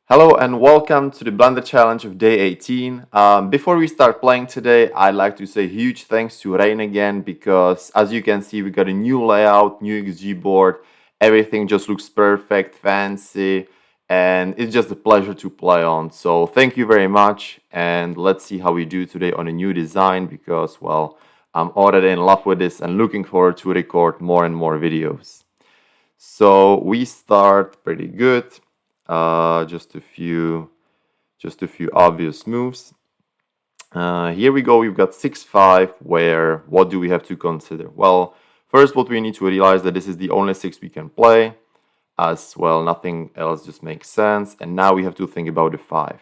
Hello and welcome to the Blunder Challenge of day 18. Before we start playing today, I'd like to say huge thanks to Rain again because as you can see, we got a new layout, new XG board. Everything just looks perfect, fancy, and it's just a pleasure to play on. So thank you very much, and let's see how we do today on a new design because, well, I'm already in love with this and looking forward to record more and more videos. So we start pretty good. Just a few obvious moves. Here we go. We've got 6-5. Where what do we have to consider? Well, first, what we need to realize that this is the only 6 we can play. As well, nothing else just makes sense. And now we have to think about the 5.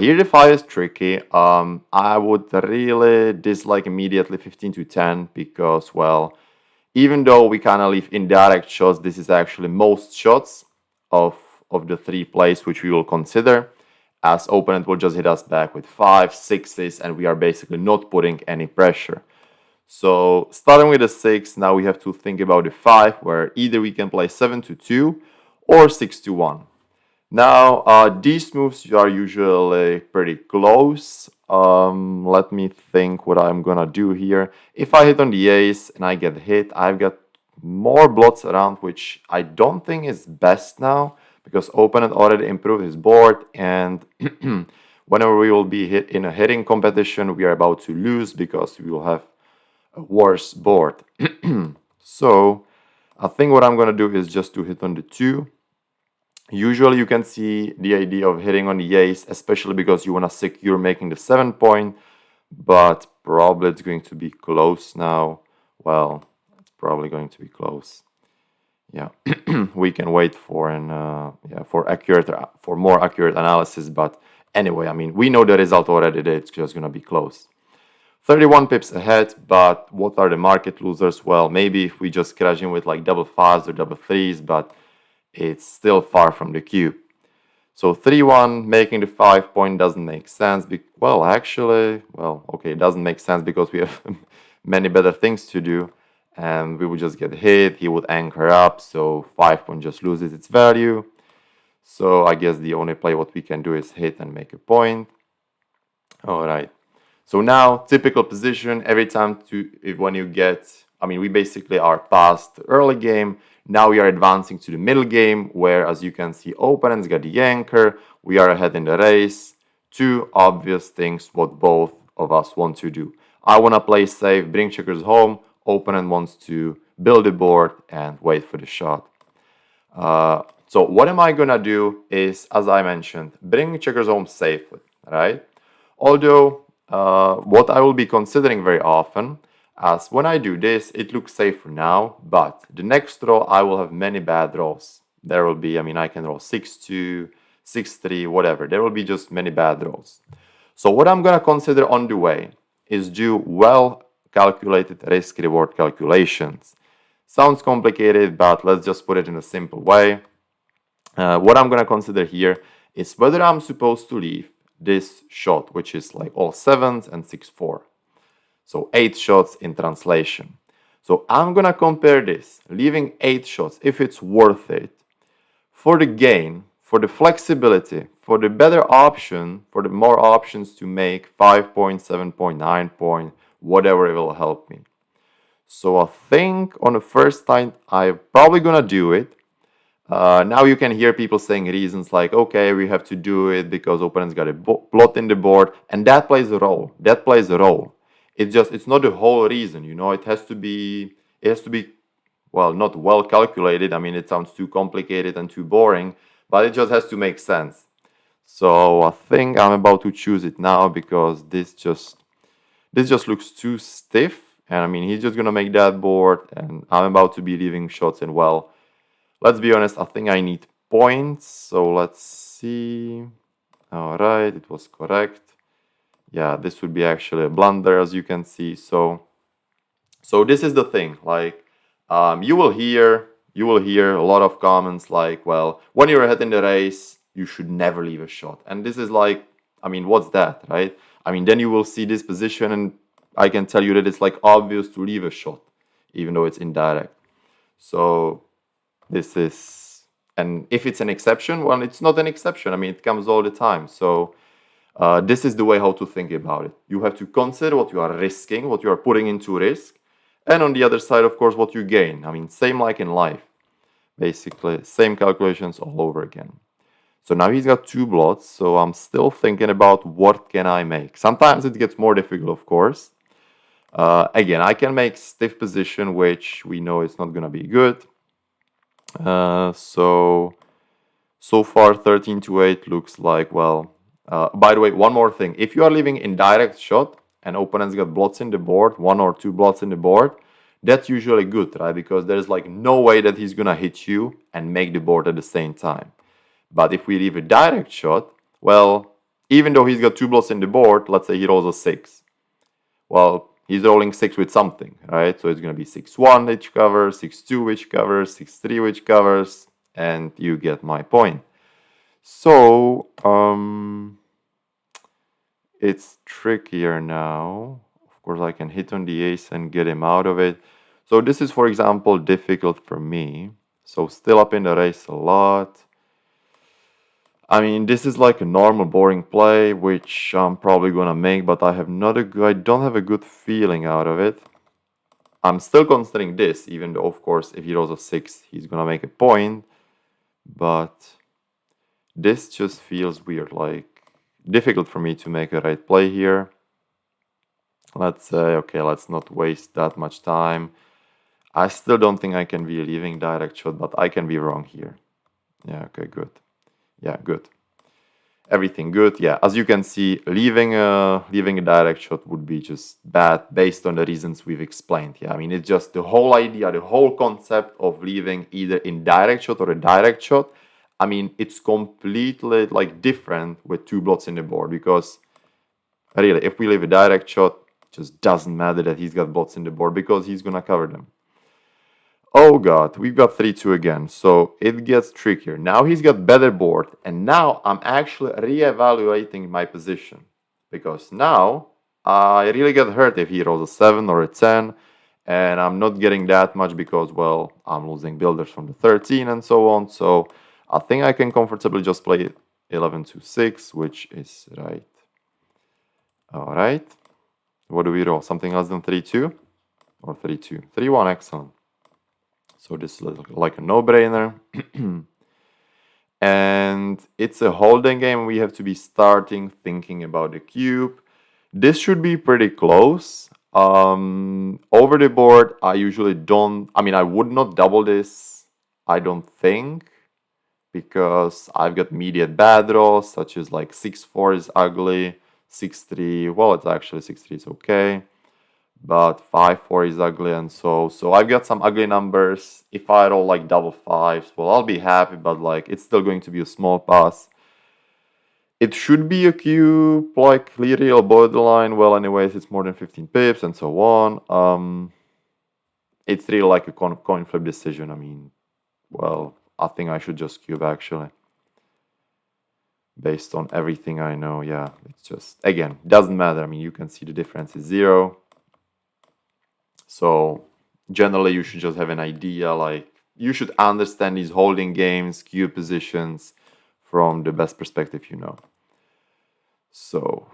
Here the 5 is tricky. I would really dislike immediately 15 to 10 because, well, even though we kind of leave indirect shots, this is actually most shots of the 3 plays which we will consider, as opponent will just hit us back with 5, 6s, and we are basically not putting any pressure. So starting with a 6, now we have to think about the 5, where either we can play 7 to 2 or 6 to 1. Now, these moves are usually pretty close. Let me think what I'm gonna do here. If I hit on the ace and I get hit, I've got more blots around, which I don't think is best now, because opponent already improved his board, and whenever we will be hit in a hitting competition, we are about to lose because we will have a worse board. So, I think what I'm gonna do is just to hit on the 2. Usually you can see the idea of hitting on the ace, especially because you want to secure making the 7 point, but probably it's going to be close now. Well, it's probably going to be close. Yeah, we can wait for for more accurate analysis, but anyway, I mean, we know the result already. It's just going to be close. 31 pips ahead, but what are the market losers? Well, maybe if we just crash in with like double 5s or double 3s, but it's still far from the cube. So 3-1 making the 5 point doesn't make sense. It doesn't make sense because we have many better things to do, and we would just get hit. He would anchor up, so 5 point just loses its value. So I guess the only play what we can do is hit and make a point. All right. So now typical position every time we basically are past the early game. Now we are advancing to the middle game where, as you can see, opponents got the anchor. We are ahead in the race. 2 obvious things what both of us want to do. I want to play safe, bring checkers home. Opponent wants to build a board and wait for the shot. So what am I going to do is, as I mentioned, bring checkers home safely, right? Although what I will be considering very often, as when I do this, it looks safe for now, but the next roll I will have many bad rolls. There will be, I can roll 6-2, 6-3, whatever. There will be just many bad rolls. So what I'm going to consider on the way is do well-calculated risk-reward calculations. Sounds complicated, but let's just put it in a simple way. What I'm going to consider here is whether I'm supposed to leave this shot, which is like all 7s and 6-4. So 8 shots in translation. So I'm gonna compare this, leaving 8 shots, if it's worth it, for the gain, for the flexibility, for the better option, for the more options to make 5 point, 7 point, 9 point, whatever it will help me. So I think on the first time, I'm probably gonna do it. Now you can hear people saying reasons like, okay, we have to do it because opponent's got a blot in the board, and that plays a role. That plays a role. It's not the whole reason, it has to be, well, not well calculated. It sounds too complicated and too boring, but it just has to make sense. So I think I'm about to choose it now because this just looks too stiff. And he's just gonna make that board, and I'm about to be leaving shots. And well, let's be honest, I think I need points. So let's see. All right, it was correct. Yeah, this would be actually a blunder, as you can see. So this is the thing. Like, you will hear a lot of comments like, well, when you're ahead in the race, you should never leave a shot. And this is like, what's that, right? Then you will see this position, and I can tell you that it's like obvious to leave a shot, even though it's indirect. So this is And if it's an exception, well, it's not an exception. I mean, it comes all the time. So this is the way how to think about it. You have to consider what you are risking, what you are putting into risk, and on the other side, of course, what you gain. I mean, same like in life, basically, same calculations all over again. So now he's got 2 blots, so I'm still thinking about what can I make. Sometimes it gets more difficult, of course. Again, I can make stiff position, which we know is not going to be good. So far 13 to 8 looks like, well, by the way, one more thing. If you are leaving indirect shot and opponents got blots in the board, 1 or 2 blots in the board, that's usually good, right? Because there's like no way that he's gonna hit you and make the board at the same time. But if we leave a direct shot, well, even though he's got 2 blots in the board, let's say he rolls a 6. Well, he's rolling 6 with something, right? So it's gonna be 6-1 which covers, 6-2 which covers, 6-3 which covers, and you get my point. So, it's trickier now. Of course, I can hit on the ace and get him out of it. So this is, for example, difficult for me. So still up in the race a lot. I mean, this is like a normal boring play, which I'm probably gonna make, but I don't have a good feeling out of it. I'm still considering this, even though, of course, if he rolls a 6, he's gonna make a point. But this just feels weird, like difficult for me to make a right play here. Let's say, okay, let's not waste that much time. I still don't think I can be leaving direct shot, but I can be wrong here. Yeah, okay, good. Yeah, good. Everything good. Yeah, as you can see, leaving a direct shot would be just bad based on the reasons we've explained. Yeah, I mean, it's just the whole idea, the whole concept of leaving either indirect shot or a direct shot. I mean, it's completely like different with 2 blots in the board, because really, if we leave a direct shot, it just doesn't matter that he's got blots in the board because he's gonna cover them. Oh god, we've got 3-2 again, so it gets trickier. Now he's got better board, and now I'm actually re-evaluating my position, because now I really get hurt if he rolls a 7 or a 10, and I'm not getting that much because, well, I'm losing builders from the 13 and so on. So I think I can comfortably just play 11-6, which is right. All right. What do we roll? Something less than 3-2 or 3-2? 3-1, excellent. So this is like a no-brainer. And it's a holding game. We have to be starting thinking about the cube. This should be pretty close. Over the board, I usually don't... I mean, I would not double this, I don't think, because I've got immediate bad draws, such as like 6-4 is ugly, 6-3, well, it's actually 6-3 is okay, but 5-4 is ugly, and so I've got some ugly numbers. If I roll like double 5s, well, I'll be happy, but like it's still going to be a small pass. It should be a cube, like real borderline. Well, anyways, it's more than 15 pips and so on. It's really like a coin flip decision. I mean, well, I think I should just cube actually. Based on everything I know, yeah, it's just, again, doesn't matter. I mean, you can see the difference is 0. So generally you should just have an idea, like you should understand these holding games, cube positions from the best perspective you know. So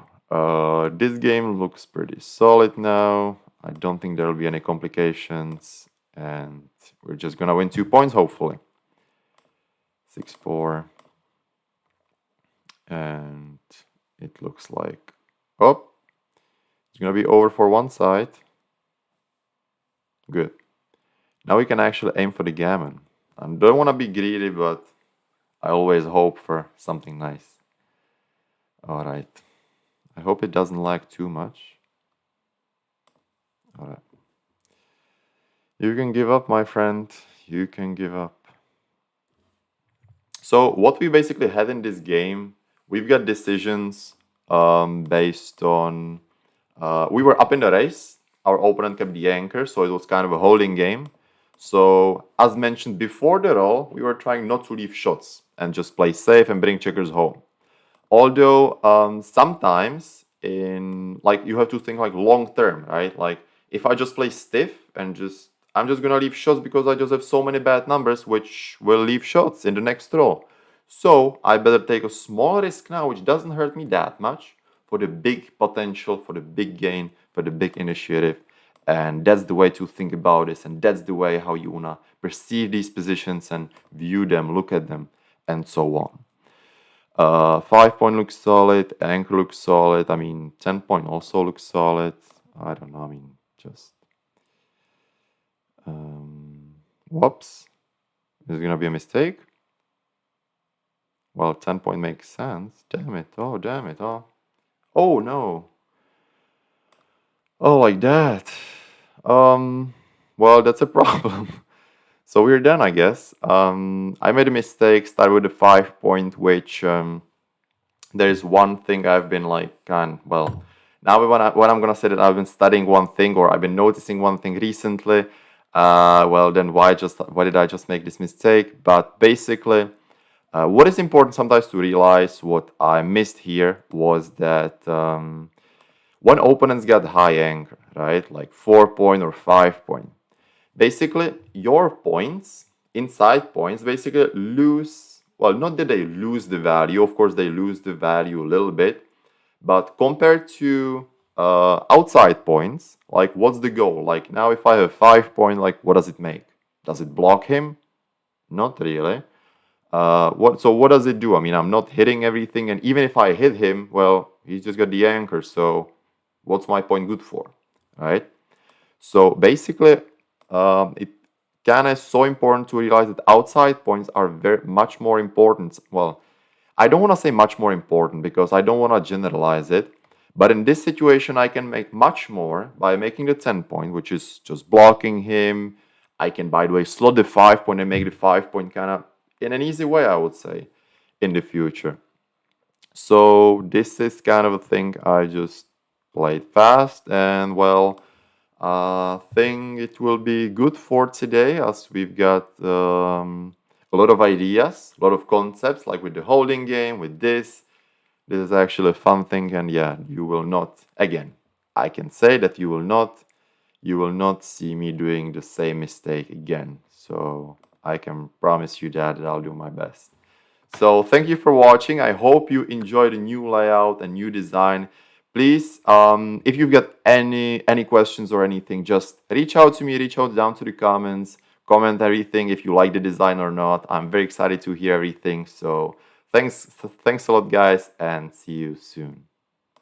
this game looks pretty solid now. I don't think there'll be any complications, and we're just gonna win 2 points hopefully. 6-4, and it looks like, oh, it's gonna be over for one side. Good. Now we can actually aim for the gammon. I don't want to be greedy, but I always hope for something nice. All right. I hope it doesn't lag too much. All right. You can give up, my friend. You can give up. So what we basically had in this game, we've got decisions based on... we were up in the race. Our opponent kept the anchor, so it was kind of a holding game. So, as mentioned before the roll, we were trying not to leave shots and just play safe and bring checkers home. Although, sometimes you have to think like long term, right? Like, if I just play stiff and just I'm just gonna leave shots because I just have so many bad numbers which will leave shots in the next throw. So I better take a small risk now, which doesn't hurt me that much, for the big potential, for the big gain, for the big initiative. And that's the way to think about this, and that's the way how you wanna perceive these positions and view them, look at them, and so on. 5 point looks solid, anchor looks solid. I mean, 10 point also looks solid. I don't know. I mean, just whoops. Is it gonna be a mistake? Well, 10 point makes sense. Damn it! Oh, damn it! Oh no! Oh, like that. Well, that's a problem. So we're done, I guess. I made a mistake. Started with a 5 point, which there is one thing I've been like, well, now when I'm gonna say that I've been studying one thing or I've been noticing one thing recently, well, then why did I just make this mistake? But basically, what is important sometimes to realize, what I missed here was that when opponents get high anchor, right, like 4 point or 5 point, basically your points, inside points, basically lose. Well, not that they lose the value, of course they lose the value a little bit, but compared to outside points, like what's the goal? Like now if I have 5 point, like what does it make? Does it block him? Not really. What does it do? I mean, I'm not hitting everything, and even if I hit him, well, he's just got the anchor, so what's my point good for, right? So basically, it kind of so important to realize that outside points are very much more important. Well, I don't want to say much more important because I don't want to generalize it. But in this situation, I can make much more by making the 10 point, which is just blocking him. I can, by the way, slot the 5 point and make the 5 point kind of in an easy way, I would say, in the future. So this is kind of a thing I just played fast, and well, I think it will be good for today as we've got a lot of ideas, a lot of concepts, like with the holding game, with this. This is actually a fun thing, and yeah, you will not, again, I can say that you will not see me doing the same mistake again. So I can promise you that I'll do my best. So thank you for watching. I hope you enjoyed the new layout and new design. Please, if you've got any questions or anything, just reach out to me, reach out down to the comments, comment everything if you like the design or not. I'm very excited to hear everything. So thanks a lot, guys, and see you soon.